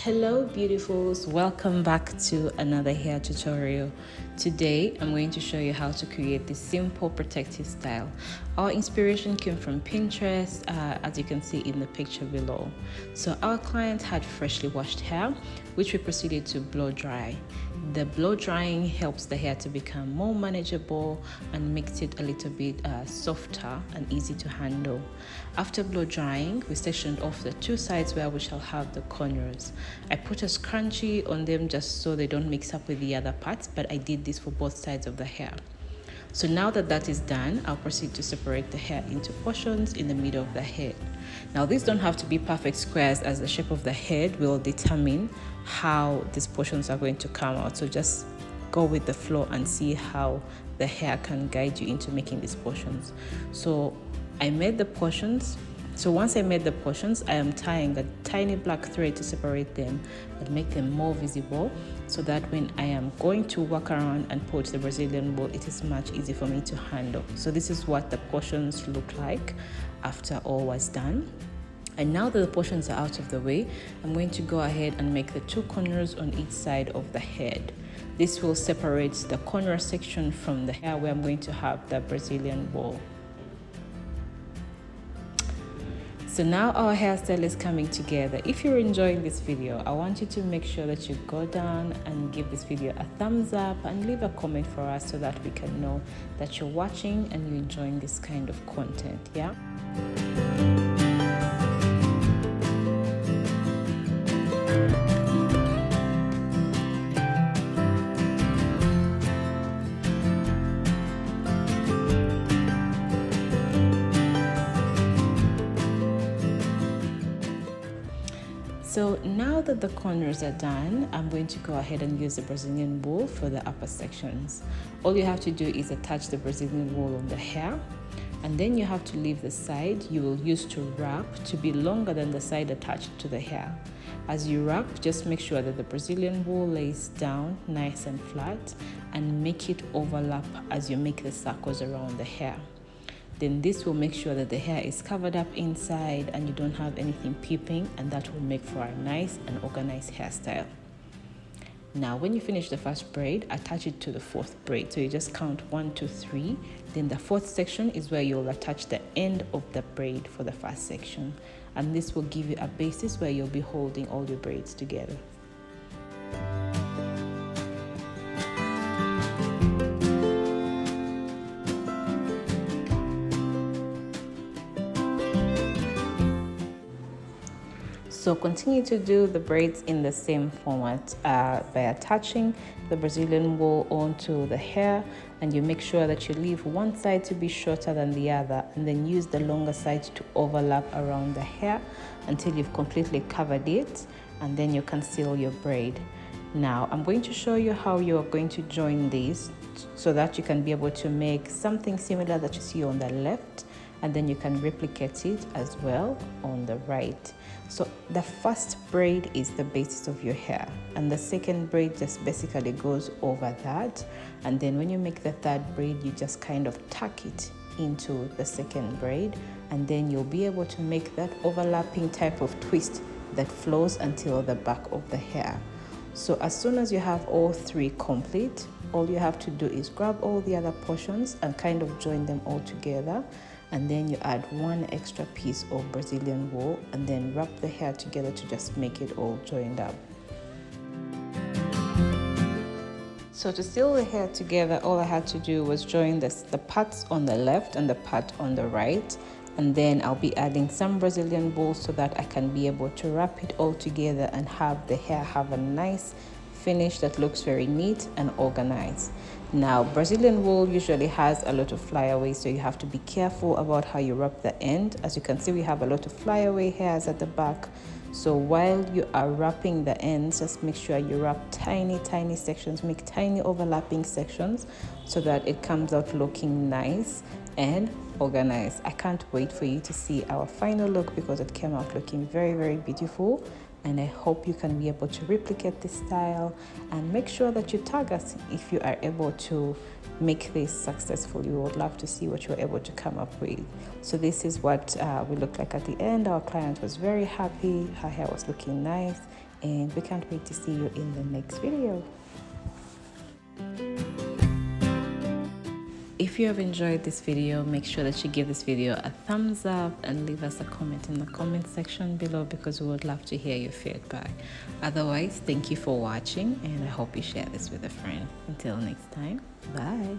Hello beautifuls, welcome back to another hair tutorial. Today I'm going to show you how to create this simple protective style. Our inspiration came from Pinterest, as you can see in the picture below. So our client had freshly washed hair, which we proceeded to blow dry. The blow drying helps the hair to become more manageable and makes it a little bit softer and easy to handle. After blow drying, we sectioned off the two sides where we shall have the corners. I put a scrunchie on them just so they don't mix up with the other parts, but I did this for both sides of the hair. So now that that is done, I'll proceed to separate the hair into portions in the middle of the head. Now these don't have to be perfect squares, as the shape of the head will determine how these portions are going to come out. So just go with the flow and see how the hair can guide you into making these portions. So I made the portions. So once I made the portions, I am tying a tiny black thread to separate them and make them more visible, so that when I am going to walk around and put the Brazilian wool, it is much easier for me to handle. So this is what the portions look like after all was done. And now that the portions are out of the way, I'm going to go ahead and make the two corners on each side of the head. This will separate the corner section from the hair where I'm going to have the Brazilian wool. So now our hairstyle is coming together. If you're enjoying this video, I want you to make sure that you go down and give this video a thumbs up and leave a comment for us, so that we can know that you're watching and you're enjoying this kind of content, yeah? So now that the corners are done, I'm going to go ahead and use the Brazilian wool for the upper sections. All you have to do is attach the Brazilian wool on the hair, and then you have to leave the side you will use to wrap to be longer than the side attached to the hair. As you wrap, just make sure that the Brazilian wool lays down nice and flat, and make it overlap as you make the circles around the hair. Then this will make sure that the hair is covered up inside and you don't have anything peeping, and that will make for a nice and organized hairstyle. Now when you finish the first braid, attach it to the fourth braid. So you just count 1, 2, 3. Then the fourth section is where you'll attach the end of the braid for the first section, and this will give you a basis where you'll be holding all your braids together. So continue to do the braids in the same format by attaching the Brazilian wool onto the hair, and you make sure that you leave one side to be shorter than the other, and then use the longer side to overlap around the hair until you've completely covered it, and then you can seal your braid. Now I'm going to show you how you're going to join these so that you can be able to make something similar that you see on the left, and then you can replicate it as well on the right. So the first braid is the basis of your hair, and the second braid just basically goes over that, and then when you make the third braid, you just kind of tuck it into the second braid, and then you'll be able to make that overlapping type of twist that flows until the back of the hair. So as soon as you have all three complete, all you have to do is grab all the other portions and kind of join them all together, and then you add one extra piece of Brazilian wool and then wrap the hair together to just make it all joined up. So to seal the hair together, all I had to do was join the parts on the left and the part on the right, and then I'll be adding some Brazilian wool so that I can be able to wrap it all together and have the hair have a nice finish that looks very neat and organized. Now Brazilian wool usually has a lot of flyaway, so you have to be careful about how you wrap the end. As you can see, we have a lot of flyaway hairs at the back, so while you are wrapping the ends, just make sure you wrap tiny sections, make tiny overlapping sections so that it comes out looking nice and organized. I can't wait for you to see our final look, because it came out looking very beautiful, and I hope you can be able to replicate this style, and make sure that you tag us if you are able to make this successful. We would love to see what you're able to come up with. So this is what we look like at the end. Our client was very happy. Her hair was looking nice and we can't wait to see you in the next video. If you have enjoyed this video, make sure that you give this video a thumbs up and leave us a comment in the comment section below, because we would love to hear your feedback. Otherwise, thank you for watching, and I hope you share this with a friend. Until next time, bye.